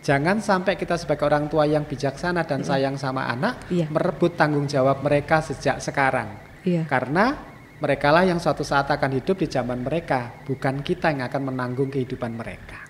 Jangan sampai kita sebagai orang tua yang bijaksana dan sayang sama anak merebut tanggung jawab mereka sejak sekarang. Karena merekalah yang suatu saat akan hidup di zaman mereka, bukan kita yang akan menanggung kehidupan mereka.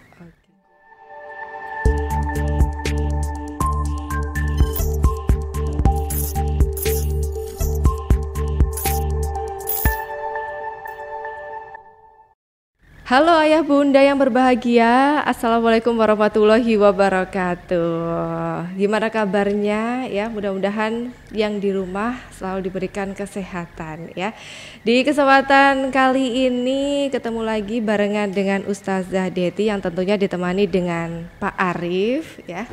Halo ayah bunda yang berbahagia, Assalamualaikum warahmatullahi wabarakatuh. Gimana kabarnya ya, mudah-mudahan yang di rumah selalu diberikan kesehatan ya. Di kesempatan kali ini ketemu lagi barengan dengan Ustazah Dety yang tentunya ditemani dengan Pak Arif ya.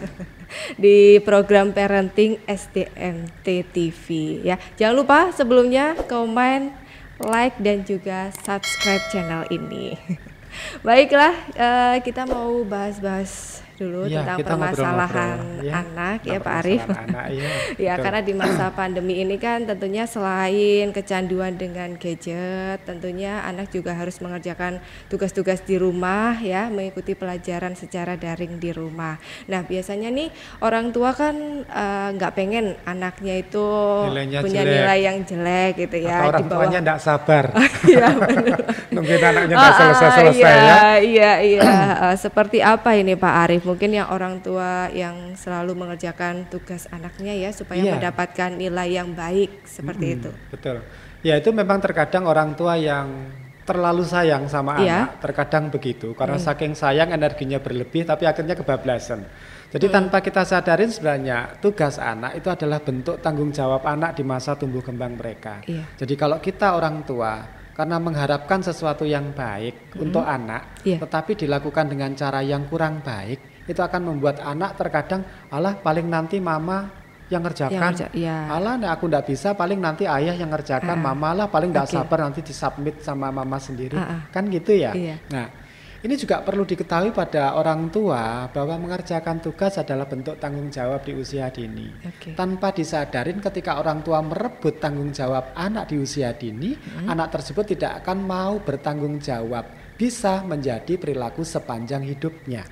Di program Parenting SDMT TV ya. Jangan lupa sebelumnya komen, like dan juga subscribe channel ini. Baiklah, kita mau bahas dulu tentang permasalahan anak ya Pak Arif. Ya karena di masa pandemi ini kan tentunya selain kecanduan dengan gadget, tentunya anak juga harus mengerjakan tugas-tugas di rumah ya, mengikuti pelajaran secara daring di rumah. Nah biasanya nih orang tua kan nggak pengen anaknya itu nilainya punya jelek, nilai yang jelek gitu ya. Atau orang tuanya nggak sabar. Iya benar. Nungguin anaknya nggak selesai-selesai ya. Iya. Seperti apa ini Pak Arif? Mungkin yang orang tua yang selalu mengerjakan tugas anaknya ya supaya mendapatkan nilai yang baik seperti itu. Betul. Ya itu memang terkadang orang tua yang terlalu sayang sama anak, terkadang begitu. Karena saking sayang energinya berlebih tapi akhirnya kebablasan. Jadi tanpa kita sadarin sebenarnya tugas anak itu adalah bentuk tanggung jawab anak di masa tumbuh kembang mereka. Jadi kalau kita orang tua karena mengharapkan sesuatu yang baik untuk anak, tetapi dilakukan dengan cara yang kurang baik, itu akan membuat anak terkadang, alah paling nanti mama yang ngerjakan, alah aku nggak bisa, paling nanti ayah yang ngerjakan, mama lah paling nggak sabar nanti disubmit sama mama sendiri, kan gitu ya. Nah ini juga perlu diketahui pada orang tua bahwa mengerjakan tugas adalah bentuk tanggung jawab di usia dini. Tanpa disadarin ketika orang tua merebut tanggung jawab anak di usia dini, anak tersebut tidak akan mau bertanggung jawab, bisa menjadi perilaku sepanjang hidupnya.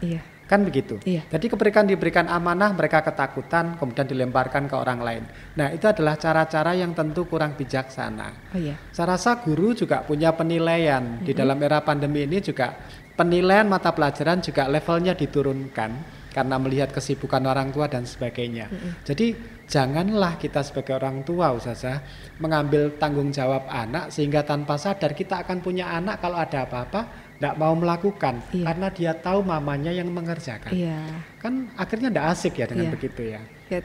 Kan begitu. Jadi diberikan amanah, mereka ketakutan, kemudian dilemparkan ke orang lain. Nah itu adalah cara-cara yang tentu kurang bijaksana. Saya rasa guru juga punya penilaian. Di dalam era pandemi ini juga penilaian mata pelajaran juga levelnya diturunkan karena melihat kesibukan orang tua dan sebagainya. Jadi janganlah kita sebagai orang tua Ustazah mengambil tanggung jawab anak sehingga tanpa sadar kita akan punya anak kalau ada apa-apa tidak mau melakukan karena dia tahu mamanya yang mengerjakan. Kan akhirnya tidak asik ya dengan begitu ya. Ya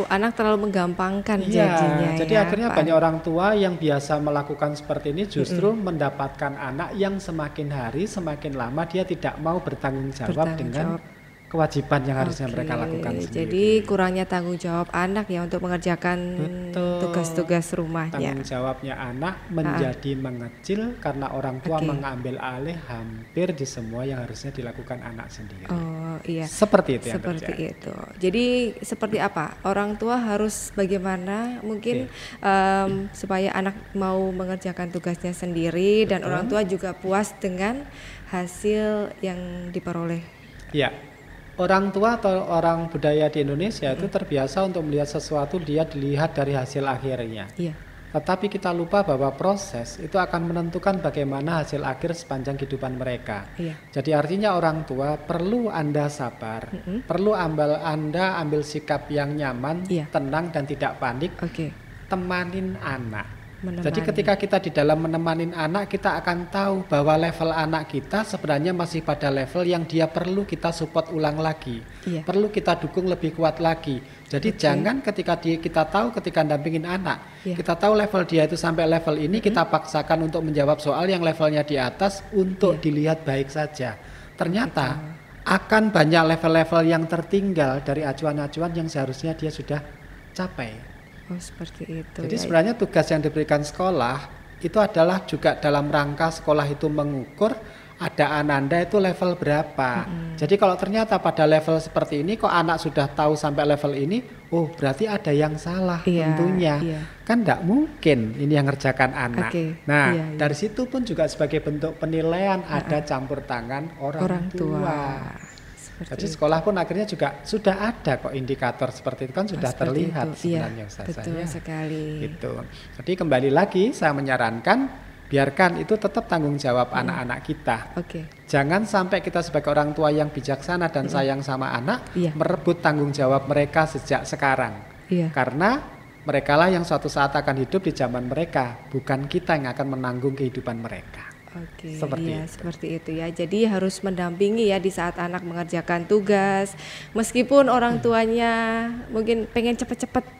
anak terlalu menggampangkan jadinya. Jadi akhirnya banyak orang tua yang biasa melakukan seperti ini justru mendapatkan anak yang semakin hari semakin lama dia tidak mau bertanggung jawab dengan kewajiban yang harusnya mereka lakukan sendiri. Jadi kurangnya tanggung jawab anak ya untuk mengerjakan tugas-tugas rumahnya. Tanggung jawabnya anak menjadi mengecil karena orang tua mengambil alih hampir di semua yang harusnya dilakukan anak sendiri. Seperti itu yang terjadi. Jadi seperti apa? Orang tua harus bagaimana mungkin supaya anak mau mengerjakan tugasnya sendiri dan orang tua juga puas dengan hasil yang diperoleh. Orang tua atau orang budaya di Indonesia itu terbiasa untuk melihat sesuatu dia dilihat dari hasil akhirnya. Tetapi kita lupa bahwa proses itu akan menentukan bagaimana hasil akhir sepanjang kehidupan mereka. Jadi artinya orang tua perlu Anda sabar, perlu Anda ambil sikap yang nyaman, tenang dan tidak panik, temanin anak. Jadi ketika kita di dalam menemani anak, kita akan tahu bahwa level anak kita sebenarnya masih pada level yang dia perlu kita support ulang lagi, perlu kita dukung lebih kuat lagi. Jadi jangan ketika kita tahu ketika dampingin anak, kita tahu level dia itu sampai level ini, kita paksakan untuk menjawab soal yang levelnya di atas untuk dilihat baik saja. Ternyata akan banyak level-level yang tertinggal dari acuan-acuan yang seharusnya dia sudah capai. Seperti itu. Jadi sebenarnya tugas yang diberikan sekolah itu adalah juga dalam rangka sekolah itu mengukur ada ananda itu level berapa. Jadi kalau ternyata pada level seperti ini kok anak sudah tahu sampai level ini, oh berarti ada yang salah tentunya. Kan tidak mungkin ini yang ngerjakan anak. Dari situ pun juga sebagai bentuk penilaian ada campur tangan orang tua. Jadi sekolah pun akhirnya juga sudah ada kok indikator seperti itu kan sudah terlihat sebenarnya betul sekali. Gitu. Jadi kembali lagi saya menyarankan biarkan itu tetap tanggung jawab anak-anak kita. Jangan sampai kita sebagai orang tua yang bijaksana dan sayang sama anak merebut tanggung jawab mereka sejak sekarang. Karena merekalah yang suatu saat akan hidup di zaman mereka, bukan kita yang akan menanggung kehidupan mereka. Seperti itu ya. Jadi harus mendampingi ya di saat anak mengerjakan tugas, meskipun orang tuanya mungkin pengen cepet-cepet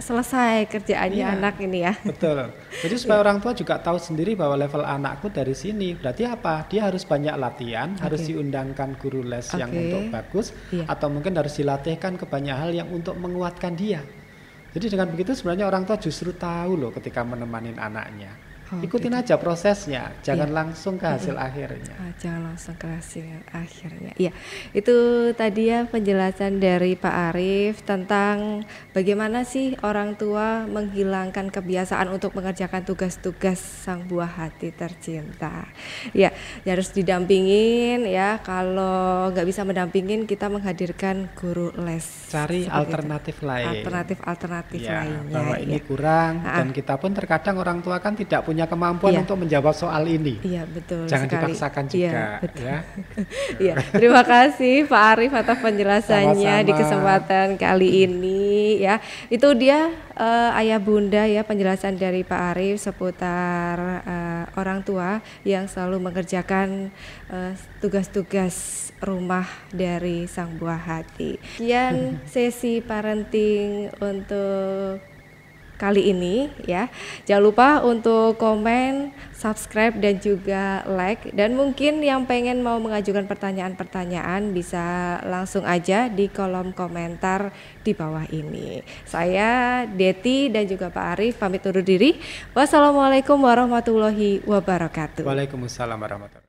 selesai kerjaannya anak ini ya. Betul. Jadi supaya orang tua juga tahu sendiri bahwa level anakku dari sini. Berarti apa? Dia harus banyak latihan, harus diundangkan guru les yang untuk bagus, atau mungkin harus dilatihkan ke banyak hal yang untuk menguatkan dia. Jadi dengan begitu sebenarnya orang tua justru tahu loh ketika menemani anaknya. Ikutin aja prosesnya, jangan langsung ke hasil akhirnya. Jangan langsung ke hasil akhirnya. Iya, itu tadi ya penjelasan dari Pak Arief tentang bagaimana sih orang tua menghilangkan kebiasaan untuk mengerjakan tugas-tugas sang buah hati tercinta. Ya, harus didampingin ya. Kalau nggak bisa mendampingin, kita menghadirkan guru les. Cari alternatif lain. Alternatif lainnya. Bahwa ini kurang dan kita pun terkadang orang tua kan tidak punya kemampuan untuk menjawab soal ini. Betul. Jangan sekali. Dipaksakan juga. Terima kasih Pak Arief atas penjelasannya di kesempatan kali ini ya. Itu dia ayah bunda ya penjelasan dari Pak Arief seputar orang tua yang selalu mengerjakan tugas-tugas rumah dari sang buah hati. Sekian sesi parenting untuk kali ini ya. Jangan lupa untuk komen, subscribe dan juga like, dan mungkin yang pengen mau mengajukan pertanyaan-pertanyaan bisa langsung aja di kolom komentar di bawah ini. Saya Deti dan juga Pak Arief pamit undur diri. Wassalamualaikum warahmatullahi wabarakatuh. Waalaikumsalam warahmatullahi wabarakatuh.